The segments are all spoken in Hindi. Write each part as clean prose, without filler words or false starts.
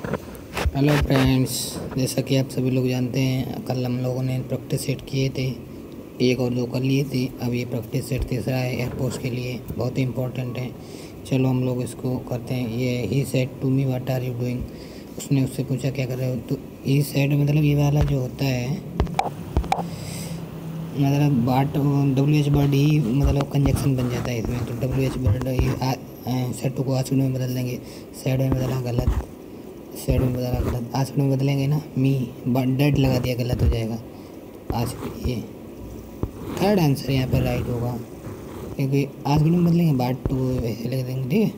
हेलो फ्रेंड्स, जैसा कि आप सभी लोग जानते हैं, कल हम लोगों ने प्रैक्टिस सेट किए थे। एक और दो कर लिए थे। अब ये प्रैक्टिस सेट तीसरा है एयरपोर्ट्स के लिए, बहुत ही इंपॉर्टेंट है। चलो हम लोग इसको करते हैं। ये he said to me what are you doing. उसने उससे पूछा क्या कर रहे हो। तो ही सेड मतलब ये वाला जो होता है, मतलब बाट WH वर्ड ही मतलब कंजक्शन बन जाता है इसमें। तो WH word he said to को आज में बदल देंगे। सेड में बदला गलत, सेड में बदला गलत, आज में बदलेंगे ना। मी डेड लगा दिया, गलत हो जाएगा। आज ये थर्ड आंसर यहाँ पर राइट होगा, क्योंकि आज में बदलेंगे बाट टू वैसे लिख देंगे। ठीक है,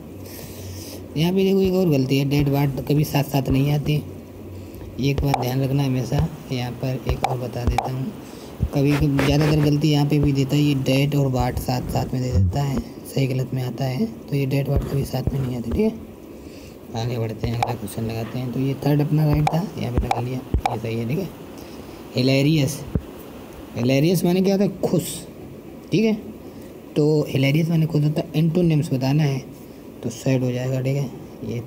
यहाँ पे देखो एक और गलती है, डेड बाट कभी साथ साथ नहीं आती। एक बात ध्यान रखना हमेशा। यहाँ पर एक और बता देता हूँ, कभी ज़्यादातर गलती यहाँ पे भी देता है, ये डेट और बाट साथ साथ में दे देता है, सही गलत में आता है। तो ये डेट बाट कभी साथ में नहीं आती। ठीक है, आगे बढ़ते हैं, अगला क्वेश्चन लगाते हैं। तो ये थर्ड अपना राइट था, यहाँ पे लगा लिया, ये सही है। ठीक है, हिलेरियस। हिलेरियस माने क्या होता है, खुश। ठीक है, तो हिलेरियस माने खुश होता है। एंटोनिम्स बताना है तो सैड हो जाएगा। ठीक है, ये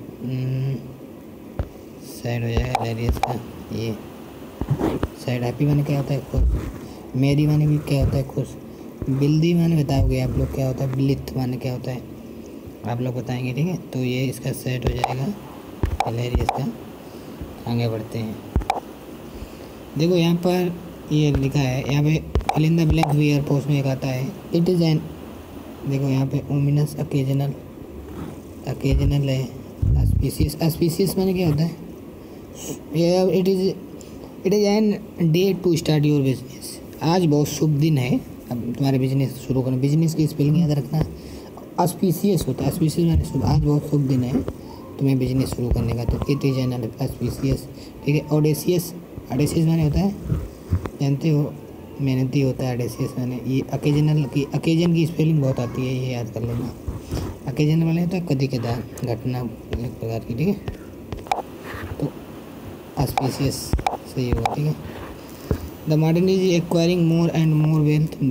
सैड हो जाएगा हिलेरियस का। ये सैड। हैप्पी माने क्या होता है, खुश। मेरी माने भी क्या होता है, खुश। बिल्दी माने बताओगे आप लोग क्या होता है। ब्लिथ माने क्या होता है, आप लोग बताएंगे। ठीक है, तो ये इसका सेट हो जाएगा हिलेरियस का। आगे बढ़ते हैं। देखो यहाँ पर ये लिखा है, यहाँ पे फिल इन द ब्लैंक भी एयरपोर्ट्स में एक आता है। इट इज़ एन, देखो यहाँ पे ओमिनस अकेजनल, अकेजनल है। अस्पीसियस, अस्पीसियस माने क्या होता है, it is an day to start your business. आज बहुत शुभ दिन है अब तुम्हारे बिजनेस शुरू करना। बिजनेस की स्पेलिंग याद रखना, अस्पीसियस होता है। अस्पीसियस माने शुभ, आज बहुत शुभ दिन है तुम्हें बिजनेस शुरू करने का। तो इट इज एन अस्पीसियस। ठीक है, ऑडेसियस, ऑडेसियस माने होता है, जानते हो, मेहनती होता है। ऑडेसियस माने ये अकेजनल की, अकेजन की स्पेलिंग बहुत आती है, ये याद कर लेना। अकेजन वाले होता है कभी कदार, घटना एक प्रकार की। ठीक है, तो अस्पीसियस सही होगा। ठीक है, the modern is acquiring more and more wealth,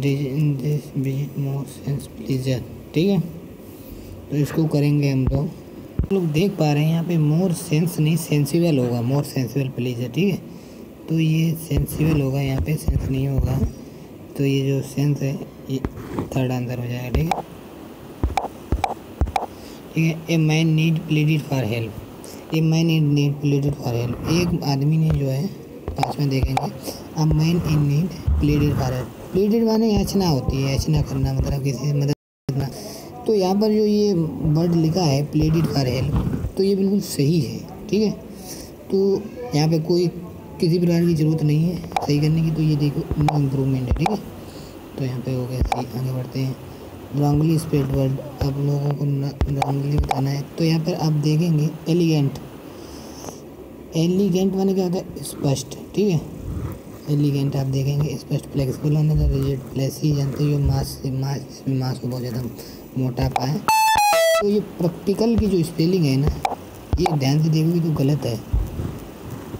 more sense pleaser. ठीक है, तो इसको करेंगे हम लोग देख पा रहे हैं यहाँ पे मोर सेंस नहीं, सेंसिबल होगा, मोर सेंसिबल प्लीजर। ठीक है, तो ये सेंसिबल होगा, यहाँ पे सेंस नहीं होगा। तो ये जो सेंस है ये थर्ड आंसर हो जाएगा। ठीक है, ठीक है। A man need pleaded for help, a man need pleaded for help. एक आदमी ने जो है, पास में देखेंगे, a man in need pleaded for help. Pleaded माने याचना होती है, याचना करना, मतलब किसी से मदद करना। तो यहाँ पर जो ये वर्ड लिखा है प्लीडेड फॉर हेल्प, तो ये बिल्कुल सही है। ठीक है, तो यहाँ पे कोई किसी प्रकार की ज़रूरत नहीं है सही करने की। तो ये देखो नो इम्प्रूवमेंट है। ठीक है, तो यहाँ पे हो गया सही। आगे बढ़ते हैं। रॉन्गली स्पेल्ड वर्ड, आप लोगों को रॉन्गली बताना है। तो यहाँ पर आप देखेंगे एलिगेंट, एलिगेंट माने क्या होता है, स्पष्ट। ठीक है, एलिगेंट आप देखेंगे स्पष्ट। फ्लेक्सिबल होने का रिजिड, फ्लेसी जानते हो, मास से मास, मास को बहुत ज़्यादा मोटापा है। तो ये प्रैक्टिकल की जो स्पेलिंग है ना, ये ध्यान से देखोगे तो गलत है।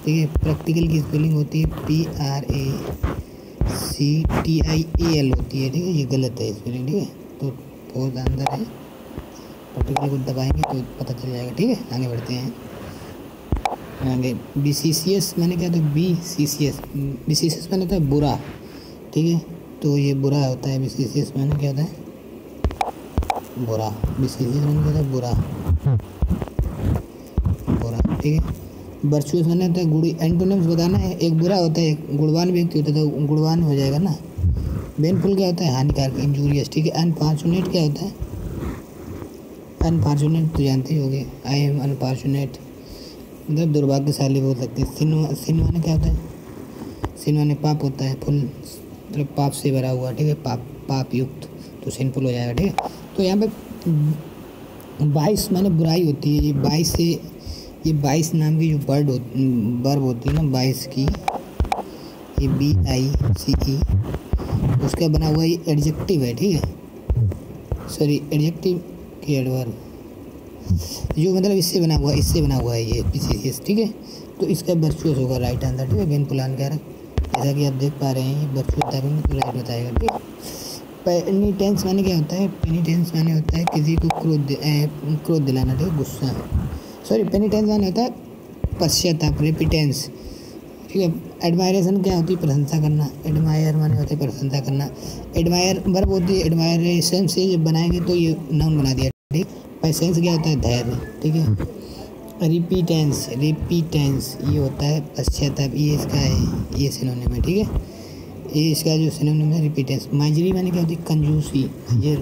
ठीक है, प्रैक्टिकल की स्पेलिंग होती है PRACTIAL होती है। ठीक है, ये गलत है स्पेलिंग। ठीक है, तो बहुत अंदर है, प्रैक्टिकल को दबाएंगे तो पता चल जाएगा। ठीक है, आगे बढ़ते हैं। आगे BCCS मैंने क्या था, BCCS मैंने होता है बुरा। ठीक है, तो ये बुरा होता है। BCCS मैंने क्या होता है, बुरा। BCCS मैंने क्या होता है, बुरा, बुरा। ठीक है, वर्चुअस मैंने होता है गुड़ी। एंटोनिम्स बताना है, एक बुरा होता है, एक गुणवान व्यक्ति होता है, तो गुणवान हो जाएगा ना। बेनफुल क्या होता है, हानिकारक, इंजूरियस। ठीक है, अनफॉर्चुनेट क्या होता है, अनफॉर्चुनेट तो जानते ही होंगे, आई एम अनफॉर्चुनेट, मतलब दुर्भाग्यशाली बोल सकते हैं। सिन माने क्या होता है, सिन माने पाप होता है, फुल मतलब पाप से भरा हुआ। ठीक है, पाप युक्त, तो सिंफुल हो जाएगा। ठीक है, तो यहाँ पे 22 माने बुराई होती है। ये 22 से, ये 22 नाम की जो वर्ब होती है ना, 22 की, ये BICE, उसका बना हुआ ये एडजेक्टिव है। ठीक है, सॉरी एडजेक्टिव की एडवर्ब, जो मतलब इससे बना हुआ है ये PCCS। ठीक है, तो इसका वर्चुअस होगा राइट आंसर। ठीक है, बेन पुलान कह रहा है, जैसा कि आप देख पा रहे हैं, ये वर्चुअस बताएंगे तो राइट बताएगा। ठीक है, पेनिटेंस माने क्या होता है, पेनिटेंस माने होता है किसी को क्रोध दिलाना। ठीक है, गुस्सा, सॉरी पेनिटेंस माने होता है पश्चाताप, रेपिटेंस, ठीक है। एडमायरेशन क्या होती है? प्रशंसा करना। एडमायर माने होते हैं प्रशंसा करना। एडमायर वर्ब होती है, एडमायरेशन से जब बनाएंगे तो ये नाउन बना दिया, ठीक। पेशेंस क्या होता है? धैर्य, ठीक है। रिपीटेंस, रिपीटेंस ये होता है पश्चाताप, ये इसका है, ये सिनोनिम है, ठीक है। ये इसका जो सिनोनिम है रिपीटेंस। माजरी माने क्या होती है? कंजूसी।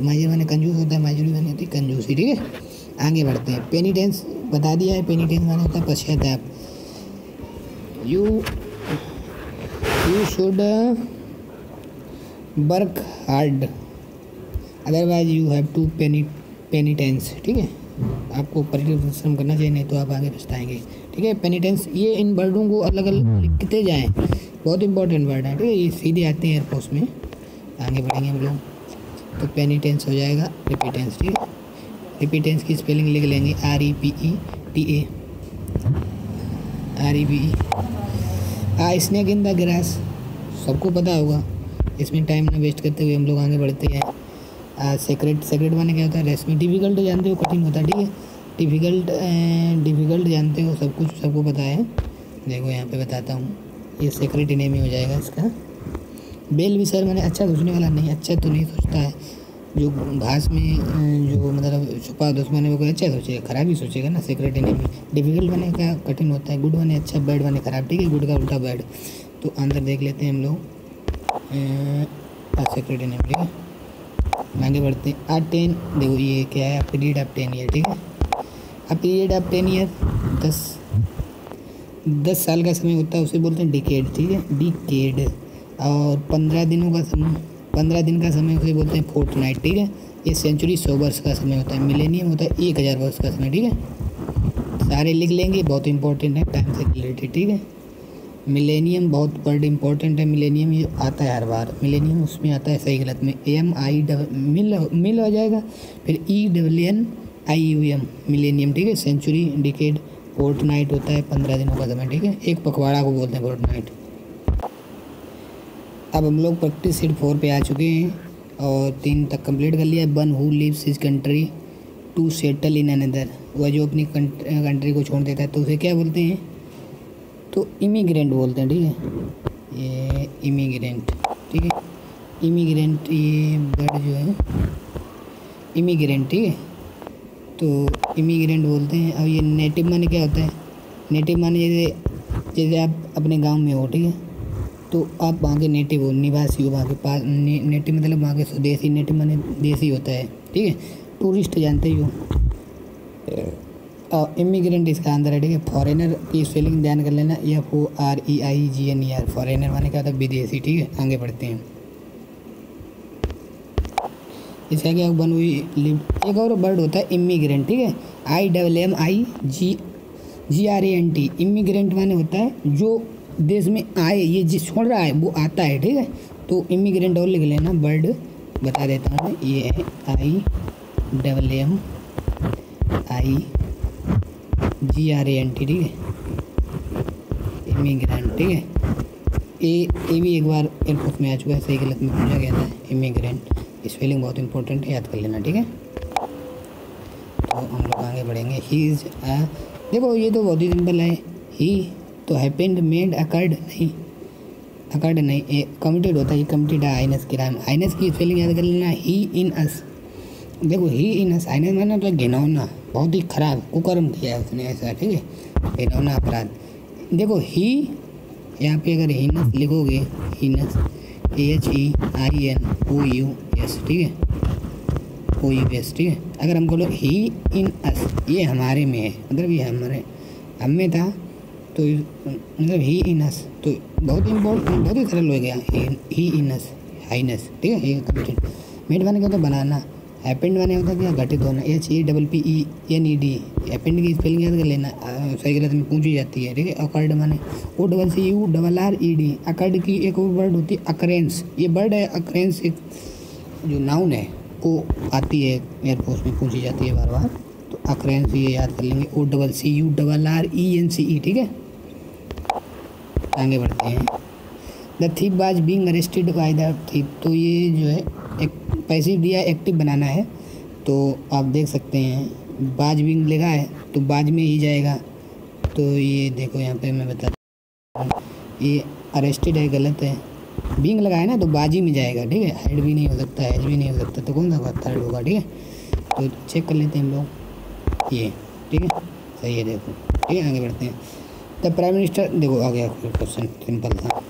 माजरी माने कंजूस होता है, माजरी माने होती है कंजूसी, ठीक है। आगे बढ़ते हैं। पेनिटेंस बता दिया है, पेनिटेंस माने होता है पश्चाताप। You should work hard otherwise you have to penitence, ठीक है। आपको परिश्रम करना चाहिए, नहीं तो आप आगे पछताएंगे, ठीक है। पेनिटेंस, ये इन वर्डों को अलग अलग लिखते जाएं, बहुत इंपॉर्टेंट वर्ड है, ठीक है। ये सीधे आते हैं एयरफोर्स में। आगे बढ़ेंगे हम लोग, तो पेनिटेंस हो जाएगा रिपीटेंस, ठीक है। रिपीटेंस की स्पेलिंग लिख लेंगे, REPETA, REPE। Snake in the grass, सबको पता होगा, इसमें टाइम ना वेस्ट करते हुए हम लोग आगे बढ़ते हैं। सेक्रेट, सेक्रेट माने क्या होता है? रेशमी। डिफ़िकल्ट जानते हो, कठिन होता है, ठीक है। डिफ़िकल्ट जानते हो, सब कुछ सबको पता है। देखो यहाँ पे बताता हूँ, ये सेक्रेट नेम ही हो जाएगा इसका। बेल विसर माने अच्छा सोचने वाला नहीं, अच्छा तो नहीं सोचता है। जो घास में जो मतलब छुपा होता है उसमें वो कोई अच्छा सोचेगा, खराब ही सोचेगा ना, सेक्रेट नेम। डिफ़िकल्ट माने क्या? कठिन होता है। गुड माने अच्छा, बैड माने खराब, ठीक है। गुड का उल्टा बैड। तो आंसर देख लेते हैं हम लोग, सेक्रेट नेम, ठीक है। आगे बढ़ते हैं। A10, देखो ये क्या है? पीरियड ऑफ 10 ईयर, ठीक है। पीरियड ऑफ 10 ईयर 10 साल का समय होता है, उसे बोलते हैं डिकेड, ठीक है, डिकेड। और 15 दिनों का समय, 15 दिन का समय उसे बोलते हैं फोर्टनाइट, ठीक है। ये सेंचुरी 100 वर्ष का समय होता है। मिलेनियम होता है 1000 वर्ष का समय, ठीक है। सारे लिख लेंगे, बहुत इंपॉर्टेंट है, टाइम से रिलेटेड, ठीक है। मिलेनियम बहुत वर्ड इंपॉर्टेंट है। मिलेनियम ये आता है हर बार, मिलेनियम उसमें आता है सही गलत में। मिल हो जाएगा, फिर ENNIUM, मिलेनियम, ठीक है। सेंचुरी, डिकेड, फोर्टनाइट होता है 15 दिनों का समय, ठीक है। एक पखवाड़ा को बोलते हैं फोर्टनाइट। अब हम लोग प्रैक्टिस शीट 4 पे आ चुके हैं और 3 तक कंप्लीट कर लिया है। One who leaves his country to settle in another, वह जो अपनी कंट्री को छोड़ देता है तो उसे क्या बोलते हैं? तो इमिग्रेंट बोलते हैं, ठीक है। ये इमिग्रेंट, ठीक है। इमिग्रेंट, ये वर्ड जो है इमिग्रेंट, ठीक है। तो इमिग्रेंट बोलते हैं। अब ये नेटिव माने क्या होता है? नेटिव माने जैसे आप अपने गांव में हो, ठीक है, तो आप वहाँ के नेटिव हो, निवासी हो वहाँ के पास। नेटिव मतलब वहाँ के स्वदेशी, नेटिव माने देसी होता है, ठीक है। टूरिस्ट जानते ही हो। और इमिग्रेंट इसका आंसर है, ठीक है। फॉरेनर की स्पेलिंग ध्यान कर लेना, FOREIGNER, फॉरेनर माने क्या होता है? विदेशी, ठीक है। आगे बढ़ते हैं। इसका क्या बन हुई? एक और वर्ड होता है इमिग्रेंट, ठीक है। IMMIGRANT, इमिग्रेंट माने होता है जो देश में आए, ये जिस छोड़ रहा है वो आता है, ठीक है। तो इमिग्रेंट और लिख लेना, वर्ड बता देता हूँ, ये है IMMIGRANT, ठीक है। इमिग्रेंट, ठीक है। ये भी एक बार एयरफोर्स में आ चुका है, सही गलत में पूछा गया था। इमिग्रेंट स्पेलिंग बहुत इंपॉर्टेंट है, याद कर लेना, ठीक है। तो हम लोग आगे बढ़ेंगे। ही इज, देखो ये तो बहुत ही सिंपल है। ही तो हैपेंड, मेड, अकर्ड नहीं, कमिटेड होता है, कमिटेड हाइनेस की राम। हाइनेस की स्पेलिंग याद कर लेना, ही इन अस। देखो ही इन अस, हाइनेस माना तो घिनौना, बहुत ही खराब कुकर्म किया है उसने ऐसा, ठीक है, घिनौना अपराध। देखो ही, यहाँ पे अगर हीनस लिखोगे, हीनस HEINOUS, ठीक है, OUS, ठीक है। अगर हम बोलो ही इन अस, ये हमारे में है, मतलब ये हमारे हम में था, तो मतलब ही इन अस, तो बहुत इम्पोर्टेंट, बहुत ही सरल हो गया। ही इन अस, हाइनस, ठीक है। ये कम्प्लीट। मेड माने क्या होता है? बनाना। हैपेंड माने होता है क्या? घटित होना। HEPPENED, हैपेंड की स्पेलिंग याद कर लेना, सही गलत में पूछी जाती है, ठीक है। अकर्ड माने OCCURRED, अकर्ड की एक और वर्ड होती है अकरेंस। ये वर्ड है अकरेंस, एक जो नाउन है वो आती है एयरफोर्स में, पूछी जाती है बार बार, तो अकरेंस ये याद कर लेंगे, OCCURRENCE, ठीक है। आगे बढ़ते हैं। The thief was being arrested by the thief, तो ये जो है एक पैसिव दिया, एक्टिव बनाना है, तो आप देख सकते हैं बाज बीइंग लिखा है तो बाज में ही जाएगा, तो ये देखो यहाँ पे मैं बताता हूँ, ये अरेस्टेड है, गलत है। बीइंग लगाया ना तो बाजी में जाएगा, ठीक है। हाइड भी नहीं हो सकता, एज भी नहीं हो सकता, तो कौन सा थर्ड होगा, ठीक है। तो चेक कर लेते हैं हम लोग ये, ठीक है, सही है, देखो, ठीक है। आगे बढ़ते हैं। द प्राइम मिनिस्टर, देखो आ गया क्वेश्चन, सिंपल था।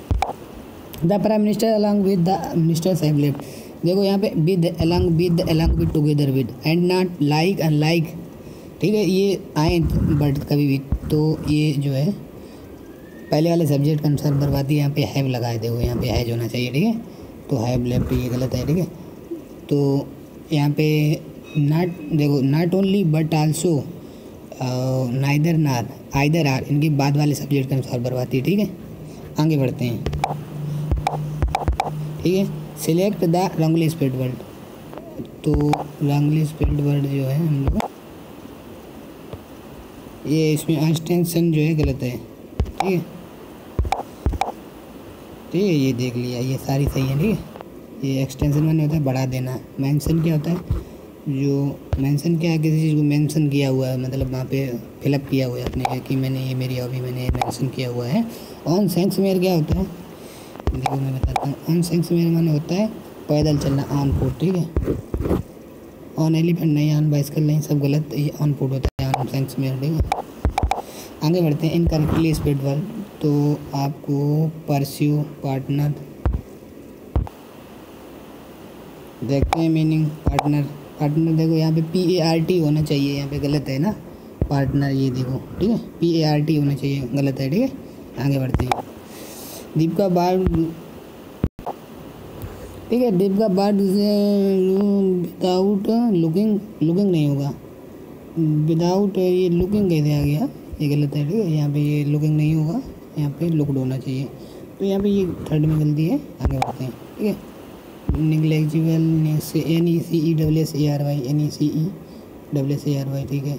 The prime minister along with the ministers have left, देखो यहाँ पे with, along with, together with, and not, like, unlike, ठीक है। ये आए बट कभी भी, तो ये जो है पहले वाले सब्जेक्ट का अनुसार बर्बादी, यहाँ पे हैव लगाए, देखो यहाँ पे हैज होना चाहिए, ठीक है। तो हैव लेफ्ट, ये गलत है, ठीक है। तो यहाँ पे नॉट, देखो not only but also, neither नार, आइदर आर, इनके बाद वाले सब्जेक्ट के अनुसार बर्बादी, ठीक है। आगे बढ़ते हैं, ठीक है। Select the wrongly spelled word, तो रॉन्गली स्पेल्ड वर्ड जो है हम लोग, ये इसमें एक्सटेंशन जो है गलत है, ठीक है, ठीक है। ये देख लिया, ये सारी सही है, ठीक है। ये एक्सटेंशन माने होता है बढ़ा देना। मेंशन क्या होता है, जो मेंशन क्या है, किसी चीज़ को मेंशन किया हुआ है, मतलब वहाँ पे फिलअप किया हुआ है अपने कि मैंने ये, मेरी हॉबी मैंने ये मेंशन किया हुआ है। ऑन सेंक्समेयर क्या होता है, देखो मैं बताता हूँ। ऑन सेंक्समेयर माने होता है पैदल चलना, ऑन फुट, ठीक है। ऑन एलिफेंट नहीं, ऑन बाइसिकल नहीं, सब गलत, ये ऑन फुट होता है, ऑन सेंक्समेयर, ठीक है। आगे बढ़ते हैं। इनकरेक्टली स्पेल्ड वर्ड, तो आपको परस्यू, पार्टनर, देखते हैं मीनिंग। पार्टनर, पार्टनर देखो यहाँ पे PART होना चाहिए, यहाँ पे गलत है ना, पार्टनर, ये देखो, ठीक है, PART होना चाहिए, गलत है, ठीक है। आगे बढ़ते हैं। दीपिका बार्ड, ठीक है, दीपिका बार्ड विदाउट लुकिंग, लुकिंग नहीं होगा, विदाउट, ये लुकिंग कैसे आ गया, ये गलत है, ठीक है। यहाँ पे ये लुकिंग नहीं होगा, यहाँ पे लुक्ड होना चाहिए, तो यहाँ पे ये थर्ड में गलती है। आगे बढ़ते हैं, ठीक है। नेग्लेजिबल, NECESSARY, NECESSARY, ठीक है।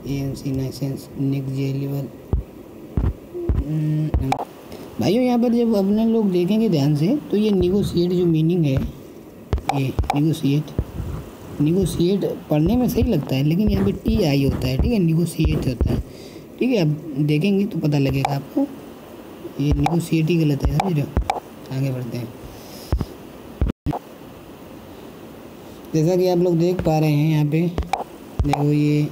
NUISANC, नाइसेंस, negligible. भाइयों यहाँ पर जब अपने लोग देखेंगे ध्यान से, तो ये निगोशिएट जो मीनिंग है, ये निगोशिएट पढ़ने में सही लगता है, लेकिन यहाँ पे TI होता है, ठीक है, निगोशिएट होता है, ठीक है। अब देखेंगे तो पता लगेगा आपको, ये निगोशिएट ही गलत है, समझ रहे हो। आगे बढ़ते हैं। जैसा कि आप लोग देख पा रहे हैं यहाँ पे, देखो ये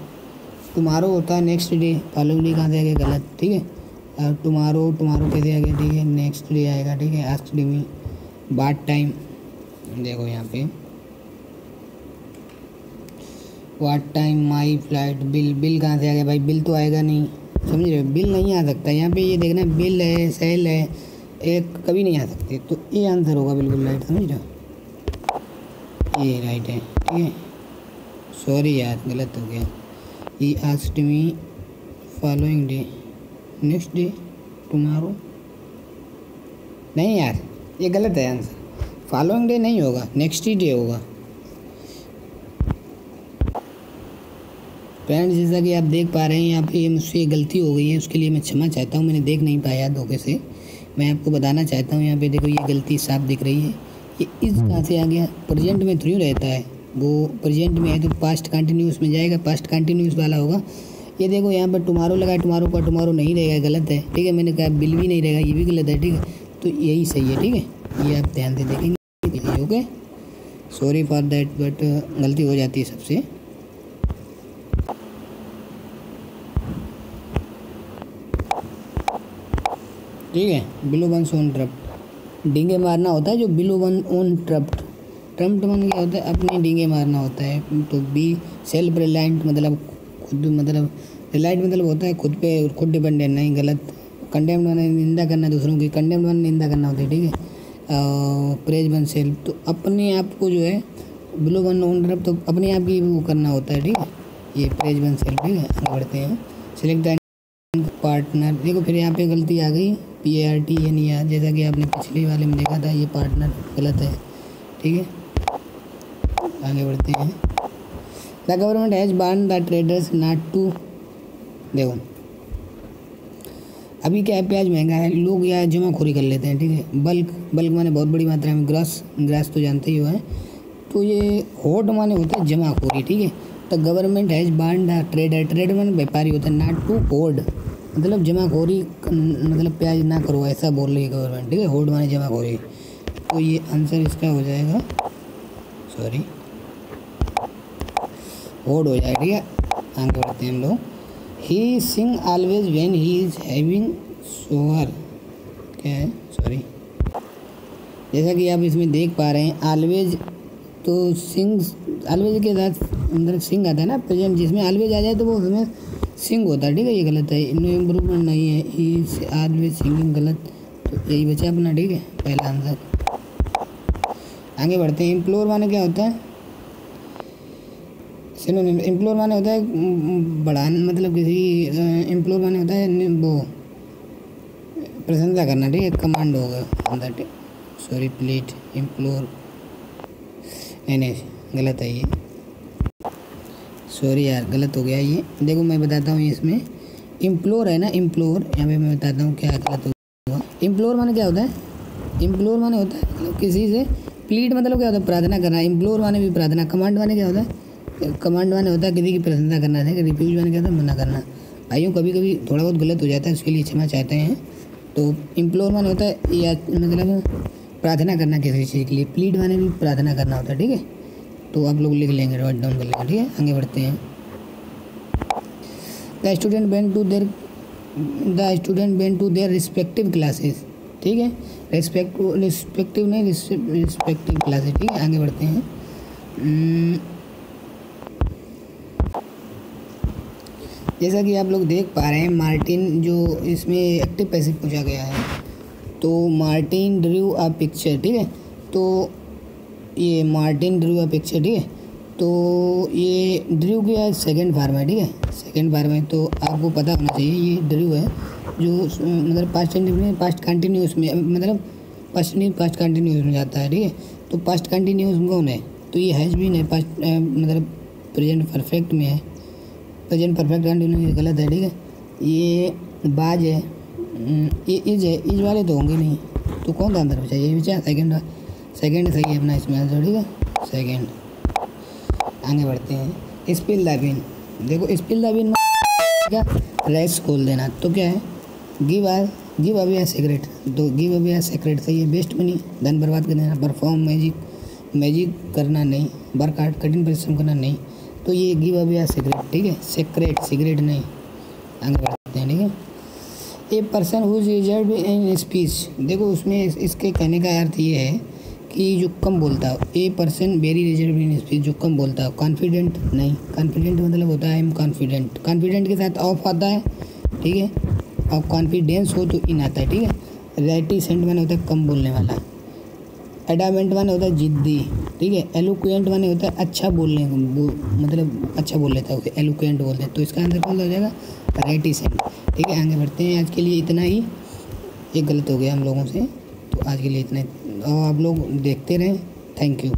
टुमारो होता है नेक्स्ट डे, फॉलोइंग डे कहाँ से आ गया, गलत, ठीक है। और टुमारो कैसे आ गया, ठीक है, नेक्स्ट डे आएगा, ठीक है। आस्क्ड मी, बाद टाइम, देखो यहाँ पे what time my flight, bill कहाँ से आ गया भाई, बिल तो आएगा नहीं, समझ रहे हो, बिल नहीं आ सकता यहाँ पे। ये देखना, बिल है, सेल है, एक कभी नहीं आ सकते, तो ये आंसर होगा बिल्कुल राइट, समझ रहे हो, ये राइट है, ठीक है। सॉरी यार, गलत हो गया। He asked me following day, next day, tomorrow, नहीं यार, ये गलत है आंसर, फॉलोइंग डे नहीं होगा, नेक्स्ट ही डे होगा। फ्रेंड्स, जैसा कि आप देख पा रहे हैं यहाँ पे, ये मुझसे गलती हो गई है, उसके लिए मैं क्षमा चाहता हूँ, मैंने देख नहीं पाया धोखे से। मैं आपको बताना चाहता हूँ, यहाँ पे देखो ये गलती साफ दिख रही है। ये इस कहाँ से आ गया, प्रेजेंट में थ्रू रहता है, वो प्रेजेंट में है तो पास्ट कंटिन्यूस में जाएगा, पास्ट कंटिन्यूस वाला होगा। ये देखो यहाँ पर टुमारो लगा है, टुमारो का टुमारो नहीं रहेगा, गलत है, ठीक है। मैंने कहा बिल भी नहीं रहेगा, ये भी गलत है, ठीक है। तो यही सही है, ठीक है, ये आप ध्यान से देखेंगे, okay. Sorry for that, but गलती हो जाती है सबसे। ठीक है। बिलो वंस ओन ट्रम्प, डींगे मारना होता है जो below one own trumpet, trumpet मन क्या होता है, अपने डींगे मारना होता है। तो बी सेल्फ रिलायंट, मतलब खुद, मतलब रिलायंट मतलब होता है खुद पे, खुद डिपेंडेंट नहीं, गलत। कंडेम्ड माने निंदा करना दूसरों की, कंडेम्ड माने निंदा करना होता है, ठीक है। प्रेज वन सेल्फ, तो अपने आप को जो है, बिलो वन ओन ट्रम्प, तो अपने आप की वो करना होता है, ठीक है। ये प्रेज वन सेल्फ, ठीक है। आगे बढ़ते हैं। सिलेक्ट पार्टनर, देखो फिर यहाँ पे गलती आ गई, PART ये नहीं आया, जैसा कि आपने पिछले वाले में देखा था, ये पार्टनर गलत है, ठीक है। आगे बढ़ते हैं। द गवर्नमेंट हैज़ बार्न द ट्रेडर्स नॉट टू, देखो अभी क्या है, प्याज महंगा है, लोग यहाँ जमाखोरी कर लेते हैं, ठीक है। बल्क माने बहुत बड़ी मात्रा में, ग्रास तो जानते ही हो है। तो ये होट माने होता है जमाखोरी, ठीक है। The government has bond the trader, trader में व्यापारी होता है, नॉट टू होर्ड मतलब जमाखोरी मतलब प्याज ना करो ऐसा बोल रही है गवर्नमेंट, ठीक है। होर्ड माने जमाखोरी, तो ये आंसर इसका हो जाएगा, सॉरी होर्ड हो जाएगा, ठीक है। आगे बढ़ते हैं हम लोग। He sing always when he is having shower, क्या है सॉरी, जैसा कि आप इसमें देख पा रहे हैं ऑलवेज, तो सिंग ऑलवेज के साथ अंदर सिंग आता है ना प्रेजेंट, जिसमें ऑलवेज आ जाए तो वो उसमें सिंग होता है, ठीक है। ये गलत है, इनमें इम्प्रूवमेंट नहीं है, ही ऑलवेज सिंगिंग गलत, तो यही बचा अपना, ठीक है, पहला आंसर। आगे बढ़ते हैं। इम्प्लोर माने क्या होता है, सिनोनिम। इम्प्लोर माने होता है बढ़ाना, मतलब किसी इम्प्लोर माने होता है वो प्रशंसा करना, ठीक है, कमांड होगा अंदर, ठीक, सॉरी प्लीट इम्प्लोर, नहीं गलत है ये, सॉरी यार गलत हो गया ये। देखो मैं बताता हूँ, इसमें इम्प्लोर है ना, इम्प्लोर यहाँ पे मैं बताता हूँ क्या गलत होगा। इम्प्लोर माने क्या होता है, इम्प्लोर माने होता है मतलब किसी से, प्लीट मतलब क्या होता है प्रार्थना करना, इम्प्लोर माने भी प्रार्थना, कमांड माने क्या होता है, कमांड माने होता है किसी की प्रशंसा करना है, रिफ्यूज माने क्या होता है मना करना। भाइयों कभी कभी थोड़ा बहुत गलत हो जाता है, उसके लिए क्षमा चाहते हैं। तो इम्प्लोर माने होता है या मतलब प्रार्थना करना किसी चीज़ के लिए, प्लीट माने भी प्रार्थना करना होता है, ठीक है। तो आप लोग लिख लेंगे, नोट डाउन कर लेंगे, ठीक है। आगे बढ़ते हैं। The student went to their respective classes, ठीक है, रिस्पेक्टिव नहीं रिस्पेक्टिव क्लासेस, ठीक है। आगे बढ़ते हैं। जैसा कि आप लोग देख पा रहे हैं, मार्टिन जो इसमें एक्टिव पैसिव पूछा गया है, तो मार्टिन ड्रू अ पिक्चर, ठीक है। तो ये मार्टिन ड्रू अ पिक्चर, ठीक है। तो ये ड्रू की सेकंड फॉर्म है, ठीक है, सेकंड फॉर्म है, तो आपको पता होना चाहिए ये ड्रू है, जो मतलब पास्ट कंटिन्यूस में, मतलब पास्ट कंटिन्यूस में जाता है, ठीक है। तो पास्ट कंटिन्यूस कौन है, तो ये हैज़ बीन है, पास्ट मतलब प्रेजेंट परफेक्ट में है, प्रेजेंट परफेक्ट कंटिन्यूस गलत है, ठीक है। ये बाज है, ये इज है, इज वाले तो होंगे नहीं, तो कौन सा आंसर बचा, ये बचा सेकंड सही है अपना इसमें आंसर, ठीक है, सेकंड। आगे बढ़ते हैं। स्पिल द बिन, देखो स्पिल द बिन क्या, रेस खोल देना, तो क्या है, गिव अवे सीक्रेट, तो गिव अवे सीक्रेट सही है। वेस्ट मनी, धन बर्बाद कर देना। परफॉर्म मैजिक करना नहीं। वर्क हार्ड, कठिन परिश्रम करना नहीं, तो ये गिव अवे सीक्रेट, ठीक है, सीक्रेट नहीं। आगे बढ़ते हैं, ठीक है। A person who's reserve in speech, देखो उसमें इसके कहने का अर्थ ये है कि जो कम बोलता हो, a person very reserve in speech, जो कम बोलता हो। कॉन्फिडेंट नहीं, कॉन्फिडेंट मतलब होता है आई एम कॉन्फिडेंट, कॉन्फिडेंट के साथ ऑफ आता है, ठीक है, और कॉन्फिडेंस हो तो इन आता है, ठीक है। रेटिसेंट माने होता है कम बोलने वाला। एडामेंट माने होता है जिद्दी, ठीक है। एलोक्वेंट माने होता है अच्छा बोलने, मतलब अच्छा बोल लेता है उसे एलोक्वेंट बोलते हैं, तो इसका आंसर कौन हो जाएगा, रेटिसेंट, ठीक है। आगे बढ़ते हैं। आज के लिए इतना ही, ये गलत हो गया हम लोगों से, तो आज के लिए इतना ही, और आप लोग देखते रहें। Thank you.